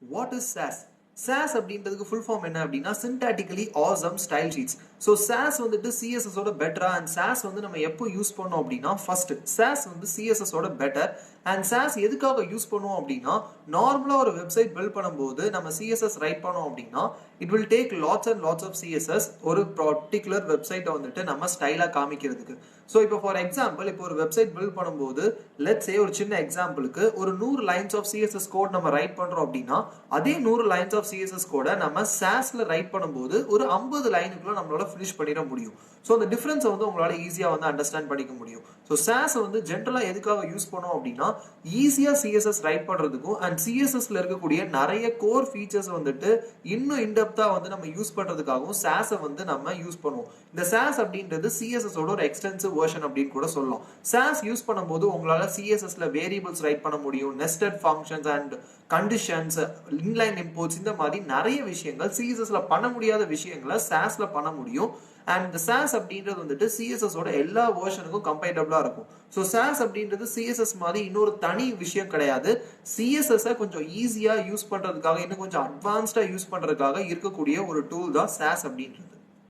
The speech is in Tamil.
What is SASS? SASS அப்படின்றதுக்கு full form என்ன அப்படின்னா syntactically awesome style sheets. So SASS வந்துட்டு CSS ஓட பெட்டரா and SASS வந்து நம்ம எப்போ யூஸ் பண்ணோம் அப்படின்னா first SASS வந்து CSS ஓட பெட்டர் and SASS எதுக்காக யூஸ் பண்ணுவோம் அப்படின்னா நார்மலா ஒரு வெப்சைட் பில்ட் பண்ணும்போது நம்ம CSS ரைட் பண்ணோம் அப்படின்னா it will take lots and lots of CSS ஒரு particular வெப்சைட்டை வந்துட்டு நம்ம ஸ்டைலா காமிக்கிறதுக்கு. ஸோ இப்போ ஃபார் எக்ஸாம்பிள் இப்போ ஒரு வெப்சைட் பில்ட் பண்ணும்போது லெட்ஸ் சே ஒரு சின்ன எக்ஸாம்பிளுக்கு ஒரு 100 லைன்ஸ் ஆஃப் சிஎஸ்எஸ் கோட் நம்ம ரைட் பண்றோம் அப்படின்னா அதே 100 லைன்ஸ் ஆஃப் சிஎஸ்எஸ் கோட நம்ம சாஸ்ல ரைட் பண்ணும்போது ஒரு 50 லைனுக்குள்ள நம்மளால ஃபினிஷ் பண்ணிட முடியும். ஸோ அந்த டிஃபரன்ஸை வந்து உங்களால ஈஸியா வந்து அண்டர்ஸ்டாண்ட் பண்ணிக்க முடியும். ஸோ சாஸ் வந்து ஜென்ரலா எதுக்காக யூஸ் பண்ணோம் அப்படின்னா ஈஸியா சிஎஸ்எஸ் ரைட் பண்றதுக்கும் அண்ட் சிஎஸ்எஸ்ல இருக்கக்கூடிய நிறைய கோர் ஃபீச்சர்ஸ் வந்துட்டு இன்னும் இன்டெப்தா வந்து நம்ம யூஸ் பண்றதுக்காகவும் சாஸை வந்து நம்ம யூஸ் பண்ணுவோம். இந்த சாஸ் அப்படின்றது சிஎஸ்எஸ் ஓட ஒரு எக்ஸ்டென்சிவ் வெர்ஷன் அப்படின்னு கூட சொல்லலாம். சாஸ் யூஸ் பண்ணும்போது உங்களால சிஎஸ்எஸ்ல வேரியபிள்ஸ் ரைட் பண்ண முடியும், nested functions and conditions, inline imports, இந்த மாதிரி நிறைய விஷயங்கள் சிஎஸ்எஸ்ல பண்ண முடியாத விஷயங்களை சாஸ்ல பண்ண முடியும். அண்ட் இந்த சாஸ் அப்படின்றது வந்துட்டு சிஎஸ்எஸ் ஓட எல்லா வெர்ஷனுக்கும் கம்பேட்டபிளா இருக்கும். ஸோ சாஸ் அப்படின்றது சிஎஸ்எஸ் மாதிரி இன்னொரு தனி விஷயம் கிடையாது. சிஎஸ்எஸ் கொஞ்சம் ஈஸியா யூஸ் பண்றதுக்காக இன்னும் கொஞ்சம் அட்வான்ஸ்டா யூஸ் பண்றதுக்காக இருக்கக்கூடிய ஒரு டூல் தான் சாஸ் அப்படின்றது.